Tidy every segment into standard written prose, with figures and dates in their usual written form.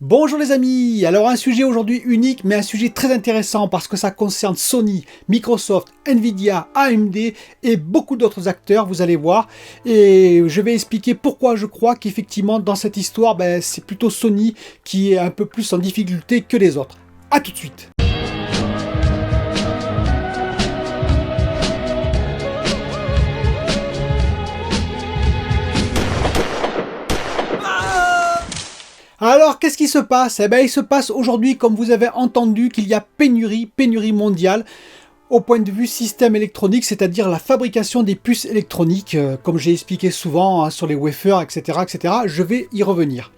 Bonjour les amis, alors un sujet aujourd'hui unique mais un sujet très intéressant parce que ça concerne Sony, Microsoft, Nvidia, AMD et beaucoup d'autres acteurs, vous allez voir, et je vais expliquer pourquoi je crois qu'effectivement dans cette histoire c'est plutôt Sony qui est un peu plus en difficulté que les autres. A tout de suite. Alors, qu'est-ce qui se passe? Il se passe aujourd'hui, comme vous avez entendu, qu'il y a pénurie mondiale au point de vue système électronique, c'est-à-dire la fabrication des puces électroniques, comme j'ai expliqué souvent sur les wafers, etc., etc. Je vais y revenir.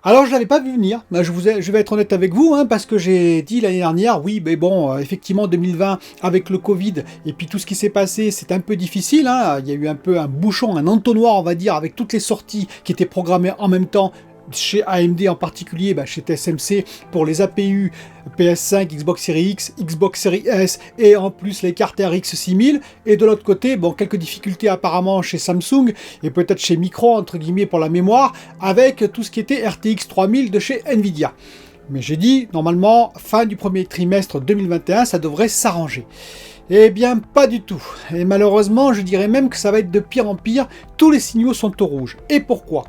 Alors, je ne l'avais pas vu venir, je vais être honnête avec vous, parce que j'ai dit l'année dernière, oui, mais bon, effectivement, 2020, avec le Covid, et puis tout ce qui s'est passé, c'est un peu difficile, il y a eu un peu un bouchon, un entonnoir, on va dire, avec toutes les sorties qui étaient programmées en même temps, chez AMD en particulier, chez TSMC pour les APU PS5, Xbox Series X, Xbox Series S et en plus les cartes RX 6000, et de l'autre côté, quelques difficultés apparemment chez Samsung et peut-être chez Micro entre guillemets pour la mémoire avec tout ce qui était RTX 3000 de chez Nvidia. Mais j'ai dit, normalement, fin du premier trimestre 2021, ça devrait s'arranger. Eh bien, pas du tout. Et malheureusement, je dirais même que ça va être de pire en pire. Tous les signaux sont au rouge. Et pourquoi ?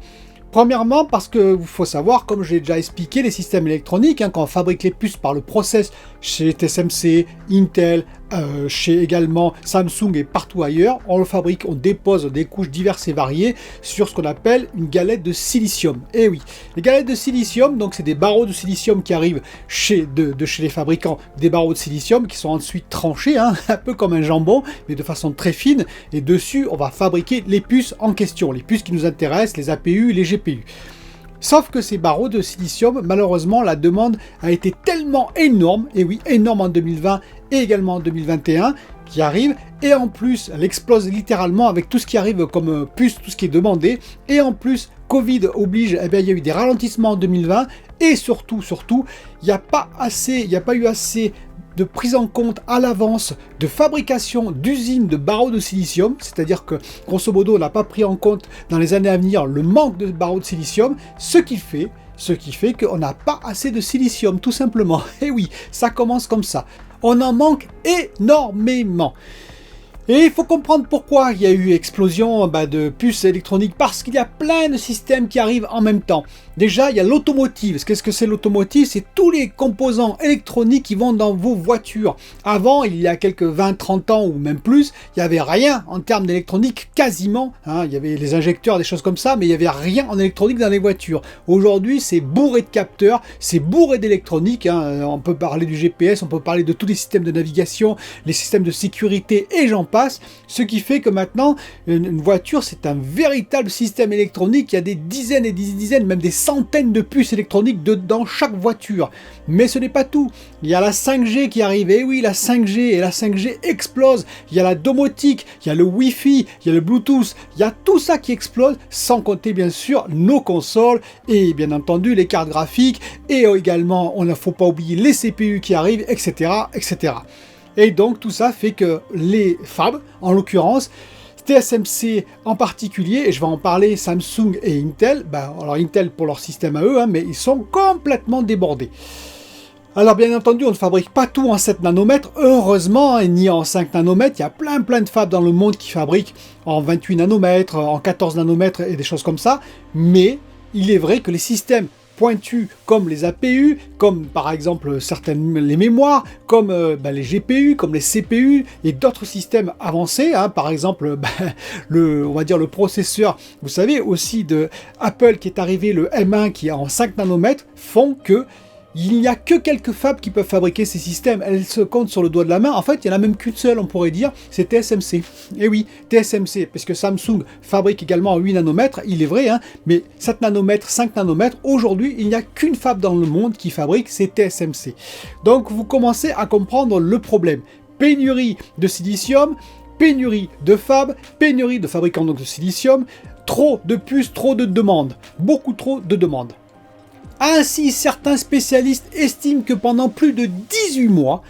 Premièrement, parce que faut savoir, comme j'ai déjà expliqué, les systèmes électroniques, quand on fabrique les puces par le process chez TSMC, Intel, chez également Samsung et partout ailleurs, on le fabrique, on dépose des couches diverses et variées sur ce qu'on appelle une galette de silicium. Et oui, les galettes de silicium, donc c'est des barreaux de silicium qui arrivent chez les fabricants, des barreaux de silicium qui sont ensuite tranchés, un peu comme un jambon, mais de façon très fine, et dessus on va fabriquer les puces en question, les puces qui nous intéressent, les APU, les GPU. Sauf que ces barreaux de silicium, malheureusement, la demande a été tellement énorme, et oui, énorme en 2020 et également en 2021, qui arrive, et en plus, elle explose littéralement avec tout ce qui arrive comme puce, tout ce qui est demandé, et en plus, Covid oblige, il y a eu des ralentissements en 2020, et surtout, il n'y a pas eu assez de prise en compte à l'avance de fabrication d'usines de barreaux de silicium, c'est-à-dire que grosso modo on n'a pas pris en compte dans les années à venir le manque de barreaux de silicium, ce qui fait qu'on n'a pas assez de silicium tout simplement. Et oui, ça commence comme ça. On en manque énormément. Et il faut comprendre pourquoi il y a eu explosion de puces électroniques, parce qu'il y a plein de systèmes qui arrivent en même temps. Déjà, il y a l'automotive. Qu'est-ce que c'est l'automotive? C'est tous les composants électroniques qui vont dans vos voitures. Avant, il y a quelques 20-30 ans ou même plus, il n'y avait rien en termes d'électronique, quasiment. Il y avait les injecteurs, des choses comme ça, mais il n'y avait rien en électronique dans les voitures. Aujourd'hui, c'est bourré de capteurs, c'est bourré d'électronique. On peut parler du GPS, on peut parler de tous les systèmes de navigation, les systèmes de sécurité et j'en passe. Ce qui fait que maintenant, une voiture, c'est un véritable système électronique. Il y a des dizaines et des dizaines, même des centaines de puces électroniques dans chaque voiture. Mais ce n'est pas tout. Il y a la 5G qui arrive. Et oui, la 5G, et la 5G explose. Il y a la domotique, il y a le Wi-Fi, il y a le Bluetooth. Il y a tout ça qui explose, sans compter bien sûr nos consoles et bien entendu les cartes graphiques. Et également, on ne faut pas oublier les CPU qui arrivent, etc., etc. Et donc tout ça fait que les fabs, en l'occurrence, TSMC en particulier, et je vais en parler, Samsung et Intel, alors Intel pour leur système à eux, mais ils sont complètement débordés. Alors bien entendu, on ne fabrique pas tout en 7 nanomètres, heureusement, ni en 5 nanomètres. Il y a plein de fabs dans le monde qui fabriquent en 28 nanomètres, en 14 nanomètres et des choses comme ça. Mais il est vrai que les systèmes pointus comme les APU, comme par exemple les mémoires, comme les GPU, comme les CPU et d'autres systèmes avancés, par exemple on va dire le processeur, vous savez aussi de Apple qui est arrivé, le M1 qui est en 5 nanomètres, font que il n'y a que quelques fabs qui peuvent fabriquer ces systèmes. Elles se comptent sur le doigt de la main. En fait, il n'y en a même qu'une seule, on pourrait dire, c'est TSMC. Et oui, TSMC, parce que Samsung fabrique également en 8 nanomètres, il est vrai, mais 7 nanomètres, 5 nanomètres, aujourd'hui, il n'y a qu'une fab dans le monde qui fabrique, c'est TSMC. Donc, vous commencez à comprendre le problème. Pénurie de silicium, pénurie de fab, pénurie de fabricants de silicium, trop de puces, trop de demandes, beaucoup trop de demandes. Ainsi, certains spécialistes estiment que pendant plus de 18 mois,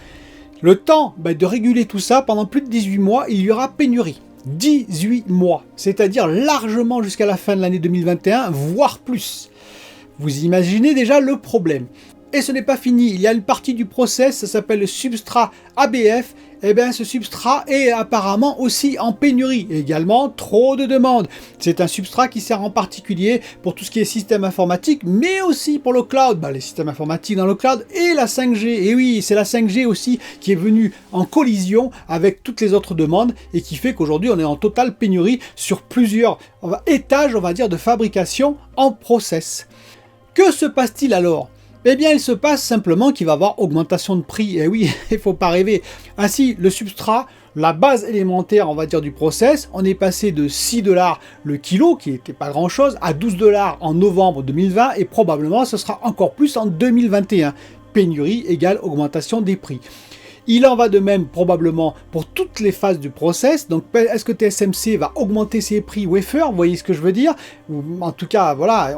le temps de réguler tout ça, pendant plus de 18 mois, il y aura pénurie. 18 mois, c'est-à-dire largement jusqu'à la fin de l'année 2021, voire plus. Vous imaginez déjà le problème. Et ce n'est pas fini, il y a une partie du process, ça s'appelle le substrat ABF. Eh bien, ce substrat est apparemment aussi en pénurie. Et également, trop de demandes. C'est un substrat qui sert en particulier pour tout ce qui est système informatique, mais aussi pour le cloud. Les systèmes informatiques dans le cloud et la 5G. Et oui, c'est la 5G aussi qui est venue en collision avec toutes les autres demandes et qui fait qu'aujourd'hui, on est en totale pénurie sur plusieurs étages, on va dire, de fabrication en process. Que se passe-t-il alors ? Eh bien, il se passe simplement qu'il va y avoir augmentation de prix. Et oui, il ne faut pas rêver. Ainsi, le substrat, la base élémentaire, on va dire, du process, on est passé de 6 $ le kilo, qui n'était pas grand-chose, à 12 $ en novembre 2020, et probablement ce sera encore plus en 2021. Pénurie égale augmentation des prix. Il en va de même probablement pour toutes les phases du process. Donc, est-ce que TSMC va augmenter ses prix wafer? Vous voyez ce que je veux dire? En tout cas, voilà,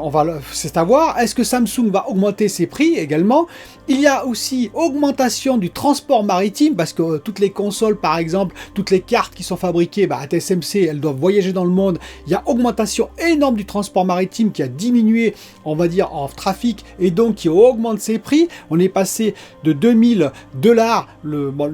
c'est à voir. Est-ce que Samsung va augmenter ses prix également? Il y a aussi augmentation du transport maritime parce que toutes les consoles, par exemple, toutes les cartes qui sont fabriquées à TSMC, elles doivent voyager dans le monde. Il y a augmentation énorme du transport maritime qui a diminué, on va dire, en trafic et donc qui augmente ses prix. On est passé de 2000 $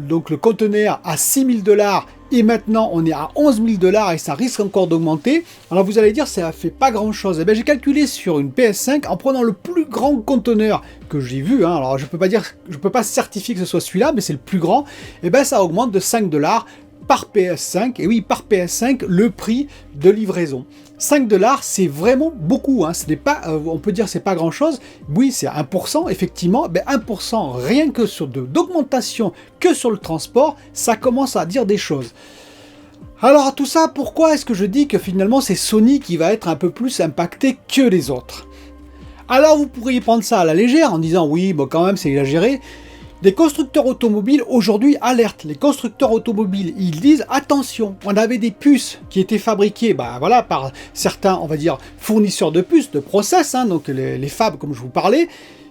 donc le conteneur à 6000 $ et maintenant on est à 11 000 $ et ça risque encore d'augmenter. Alors vous allez dire ça fait pas grand chose. Eh bien j'ai calculé sur une PS5 en prenant le plus grand conteneur que j'ai vu, alors je peux pas certifier que ce soit celui-là, mais c'est le plus grand. Et bien ça augmente de 5 $ par PS5, et oui, par PS5, le prix de livraison. 5 $, c'est vraiment beaucoup, ce n'est pas, on peut dire c'est pas grand chose, oui c'est 1%, effectivement, 1% rien que sur d'augmentation que sur le transport, ça commence à dire des choses. Alors tout ça, pourquoi est-ce que je dis que finalement c'est Sony qui va être un peu plus impacté que les autres? Alors vous pourriez prendre ça à la légère en disant oui, quand même c'est exagéré. Les constructeurs automobiles aujourd'hui alertent. Les constructeurs automobiles, ils disent attention, on avait des puces qui étaient fabriquées par certains, on va dire, fournisseurs de puces, de process, donc les fabs comme je vous parlais,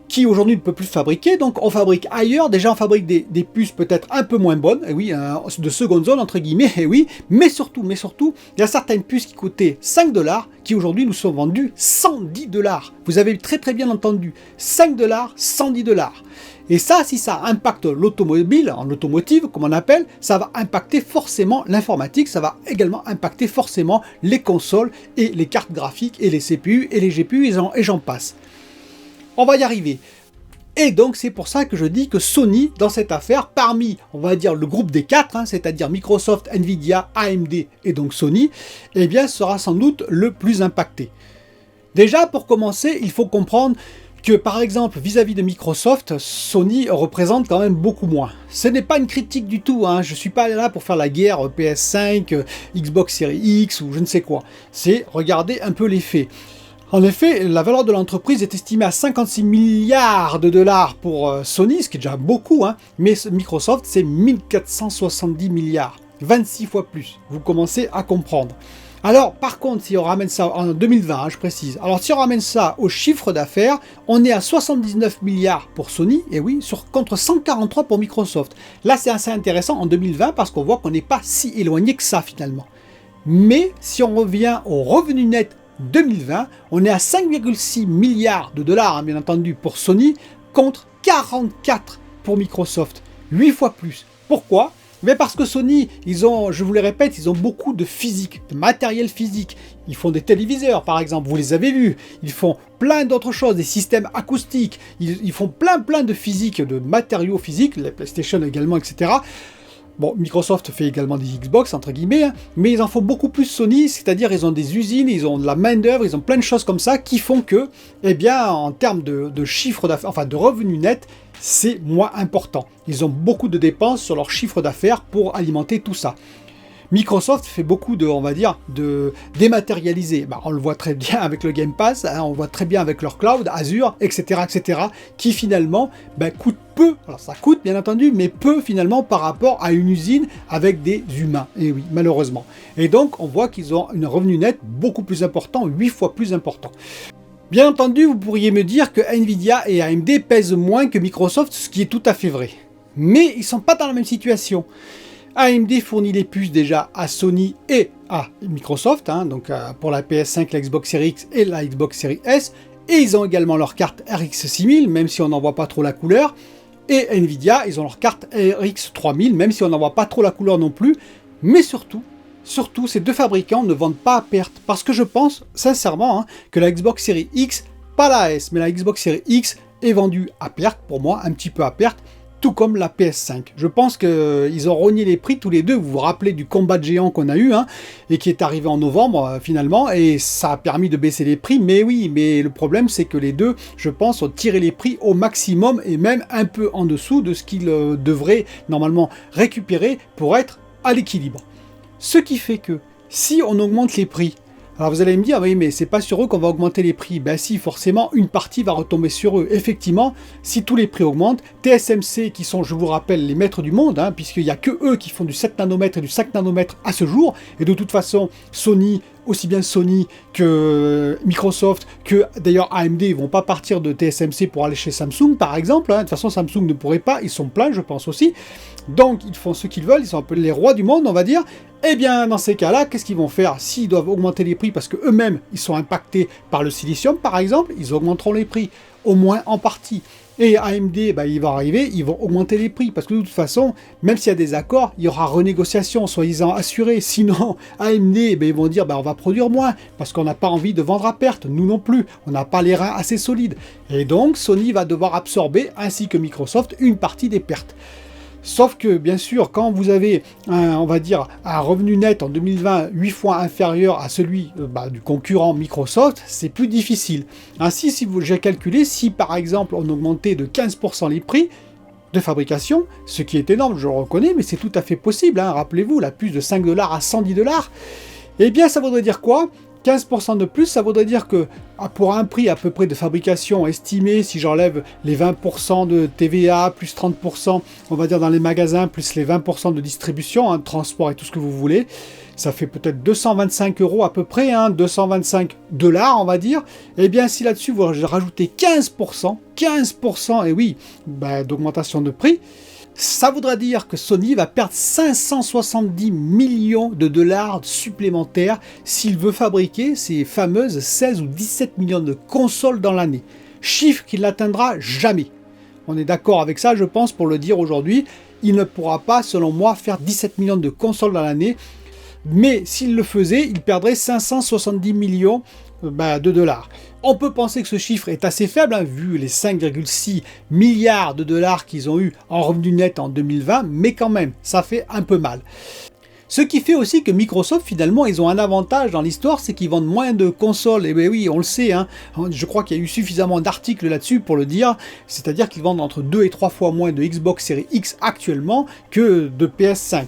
qui aujourd'hui ne peut plus fabriquer, donc on fabrique ailleurs. Déjà on fabrique des puces peut-être un peu moins bonnes, et oui, de seconde zone entre guillemets, et oui, mais surtout, il y a certaines puces qui coûtaient 5 $ qui aujourd'hui nous sont vendues 110 $. Vous avez très très bien entendu, 5 $, 110 $. Et ça, si ça impacte l'automobile, en automotive, comme on appelle, ça va impacter forcément l'informatique, ça va également impacter forcément les consoles et les cartes graphiques et les CPU et les GPU et j'en passe. On va y arriver. Et donc c'est pour ça que je dis que Sony, dans cette affaire, parmi, on va dire, le groupe des 4, c'est-à-dire Microsoft, Nvidia, AMD et donc Sony, eh bien sera sans doute le plus impacté. Déjà, pour commencer, il faut comprendre que par exemple vis-à-vis de Microsoft, Sony représente quand même beaucoup moins. Ce n'est pas une critique du tout, je ne suis pas là pour faire la guerre PS5, Xbox Series X ou je ne sais quoi. C'est regarder un peu les faits. En effet, la valeur de l'entreprise est estimée à 56 milliards de $ pour Sony, ce qui est déjà beaucoup, mais Microsoft c'est 1470 milliards, 26 fois plus. Vous commencez à comprendre. Alors, par contre, si on ramène ça en 2020, je précise, alors si on ramène ça au chiffre d'affaires, on est à 79 milliards pour Sony, et oui, contre 143 pour Microsoft. Là, c'est assez intéressant en 2020 parce qu'on voit qu'on n'est pas si éloigné que ça finalement. Mais si on revient au revenu net 2020, on est à 5,6 milliards de $, bien entendu, pour Sony, contre 44 pour Microsoft. 8 fois plus. Pourquoi ? Mais parce que Sony, je vous le répète, ils ont beaucoup de physique, de matériel physique. Ils font des téléviseurs, par exemple, vous les avez vus. Ils font plein d'autres choses, des systèmes acoustiques. Ils font plein de physique, de matériaux physiques, les PlayStation également, etc. Bon, Microsoft fait également des Xbox, entre guillemets, mais ils en font beaucoup plus Sony, c'est-à-dire ils ont des usines, ils ont de la main-d'œuvre, ils ont plein de choses comme ça qui font que, eh bien, en termes de chiffre d'affaires, enfin de revenus nets, c'est moins important. Ils ont beaucoup de dépenses sur leur chiffre d'affaires pour alimenter tout ça. Microsoft fait beaucoup de, on va dire, de dématérialisé. On le voit très bien avec le Game Pass, on le voit très bien avec leur cloud, Azure, etc., qui finalement coûte peu. Alors ça coûte bien entendu, mais peu finalement par rapport à une usine avec des humains. Et oui, malheureusement. Et donc on voit qu'ils ont un revenu net beaucoup plus important, 8 fois plus important. Bien entendu, vous pourriez me dire que Nvidia et AMD pèsent moins que Microsoft, ce qui est tout à fait vrai. Mais ils ne sont pas dans la même situation. AMD fournit les puces déjà à Sony et à Microsoft, donc pour la PS5, la Xbox Series X et la Xbox Series S, Et ils ont également leur carte RX 6000, même si on n'en voit pas trop la couleur. Et Nvidia, ils ont leur carte RX 3000, même si on n'en voit pas trop la couleur non plus. Mais surtout, ces deux fabricants ne vendent pas à perte. Parce que je pense, sincèrement, que la Xbox Series X, pas la S, mais la Xbox Series X est vendue à perte, pour moi, un petit peu à perte, tout comme la PS5. Je pense qu'ils ont rogné les prix tous les deux. Vous vous rappelez du combat de géant qu'on a eu, et qui est arrivé en novembre, finalement, et ça a permis de baisser les prix. Mais oui, mais le problème, c'est que les deux, je pense, ont tiré les prix au maximum, et même un peu en dessous de ce qu'ils devraient normalement récupérer pour être à l'équilibre. Ce qui fait que, si on augmente les prix, alors vous allez me dire, oui, mais c'est pas sur eux qu'on va augmenter les prix. Ben si, forcément, une partie va retomber sur eux. Effectivement, si tous les prix augmentent, TSMC, qui sont, je vous rappelle, les maîtres du monde, puisqu'il n'y a que eux qui font du 7 nanomètres et du 5 nanomètres à ce jour, et de toute façon, Sony, aussi bien Sony que Microsoft, que d'ailleurs AMD, ils vont pas partir de TSMC pour aller chez Samsung, par exemple. De toute façon, Samsung ne pourrait pas, ils sont pleins, je pense aussi. Donc, ils font ce qu'ils veulent, ils sont un peu les rois du monde, on va dire. Eh bien, dans ces cas-là, qu'est-ce qu'ils vont faire? S'ils doivent augmenter les prix, parce qu'eux-mêmes, ils sont impactés par le silicium, par exemple, ils augmenteront les prix, au moins en partie. Et AMD, ils vont arriver, ils vont augmenter les prix, parce que de toute façon, même s'il y a des accords, il y aura renégociation, soyez-en assurés. Sinon, AMD, ils vont dire, on va produire moins, parce qu'on n'a pas envie de vendre à perte, nous non plus, on n'a pas les reins assez solides. Et donc, Sony va devoir absorber, ainsi que Microsoft, une partie des pertes. Sauf que, bien sûr, quand vous avez, on va dire, un revenu net en 2020 8 fois inférieur à celui du concurrent Microsoft, c'est plus difficile. Ainsi, j'ai calculé, si par exemple on augmentait de 15% les prix de fabrication, ce qui est énorme, je le reconnais, mais c'est tout à fait possible. Rappelez-vous, la puce de 5 $ à 110 $, eh bien ça voudrait dire quoi? 15% de plus, ça voudrait dire que pour un prix à peu près de fabrication estimé, si j'enlève les 20% de TVA, plus 30%, on va dire dans les magasins, plus les 20% de distribution, transport et tout ce que vous voulez, ça fait peut-être 225 € à peu près, 225 $, on va dire. Et bien si là-dessus vous rajoutez 15%, et oui, d'augmentation de prix, ça voudra dire que Sony va perdre 570 millions de dollars supplémentaires s'il veut fabriquer ces fameuses 16 ou 17 millions de consoles dans l'année. Chiffre qu'il n'atteindra jamais. On est d'accord avec ça, je pense, pour le dire aujourd'hui. Il ne pourra pas, selon moi, faire 17 millions de consoles dans l'année. Mais s'il le faisait, il perdrait 570 millions de dollars. On peut penser que ce chiffre est assez faible, vu les 5,6 milliards de dollars qu'ils ont eu en revenu net en 2020, mais quand même, ça fait un peu mal. Ce qui fait aussi que Microsoft, finalement, ils ont un avantage dans l'histoire, c'est qu'ils vendent moins de consoles. Et bien oui, on le sait, je crois qu'il y a eu suffisamment d'articles là-dessus pour le dire, c'est-à-dire qu'ils vendent entre 2 et 3 fois moins de Xbox Series X actuellement que de PS5.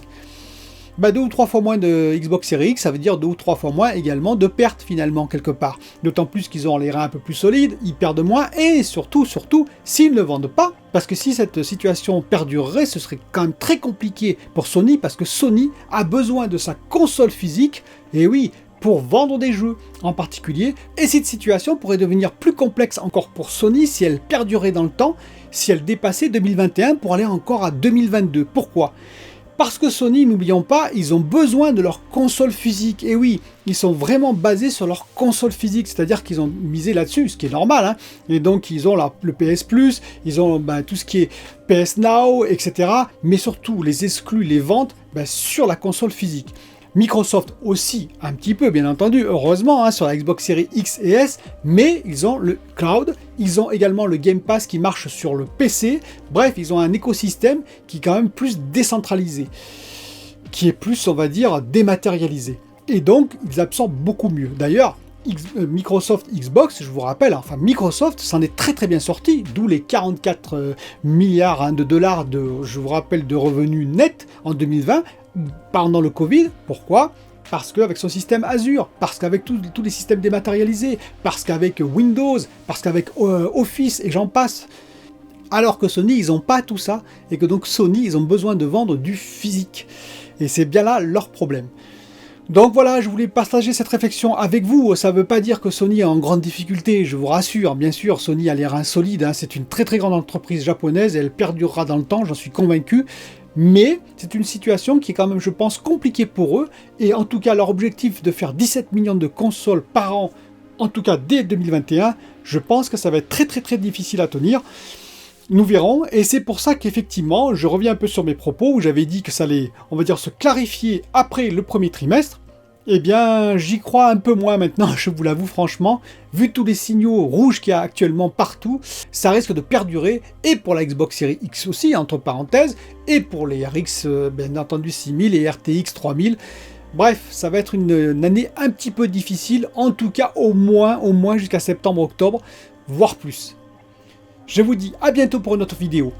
2 ou 3 fois moins de Xbox Series X, ça veut dire 2 ou 3 fois moins également de pertes finalement quelque part. D'autant plus qu'ils ont les reins un peu plus solides, ils perdent moins, et surtout, s'ils ne vendent pas, parce que si cette situation perdurerait, ce serait quand même très compliqué pour Sony, parce que Sony a besoin de sa console physique, et oui, pour vendre des jeux en particulier, et cette situation pourrait devenir plus complexe encore pour Sony si elle perdurait dans le temps, si elle dépassait 2021 pour aller encore à 2022. Pourquoi ? Parce que Sony, n'oublions pas, ils ont besoin de leur console physique. Et oui, ils sont vraiment basés sur leur console physique, c'est-à-dire qu'ils ont misé là-dessus, ce qui est normal. Et donc, ils ont le PS Plus, ils ont tout ce qui est PS Now, etc. Mais surtout, les exclus, les ventes sur la console physique. Microsoft aussi, un petit peu, bien entendu, heureusement, sur la Xbox Series X et S, mais ils ont le cloud, ils ont également le Game Pass qui marche sur le PC, bref, ils ont un écosystème qui est quand même plus décentralisé, qui est plus, on va dire, dématérialisé. Et donc, ils absorbent beaucoup mieux. D'ailleurs, Microsoft Xbox, je vous rappelle, Microsoft s'en est très très bien sorti, d'où les 44 milliards de dollars je vous rappelle, de revenus nets en 2020, pendant le Covid. Pourquoi ? Parce qu'avec son système Azure, parce qu'avec tous les systèmes dématérialisés, parce qu'avec Windows, parce qu'avec Office, et j'en passe. Alors que Sony, ils n'ont pas tout ça, et que donc Sony, ils ont besoin de vendre du physique. Et c'est bien là leur problème. Donc voilà, je voulais partager cette réflexion avec vous. Ça ne veut pas dire que Sony est en grande difficulté, je vous rassure. Bien sûr, Sony a les reins solides, c'est une très très grande entreprise japonaise, et elle perdurera dans le temps, j'en suis convaincu. Mais c'est une situation qui est quand même, je pense, compliquée pour eux. Et en tout cas, leur objectif de faire 17 millions de consoles par an en tout cas dès 2021, je pense que ça va être très difficile à tenir. Nous verrons, et c'est pour ça qu'effectivement, je reviens un peu sur mes propos, où j'avais dit que ça allait, on va dire, se clarifier après le premier trimestre. Eh bien, j'y crois un peu moins maintenant, je vous l'avoue franchement. Vu tous les signaux rouges qu'il y a actuellement partout, ça risque de perdurer, et pour la Xbox Series X aussi, entre parenthèses, et pour les RX, bien entendu, 6000 et RTX 3000. Bref, ça va être une année un petit peu difficile, en tout cas au moins jusqu'à septembre-octobre, voire plus. Je vous dis à bientôt pour une autre vidéo.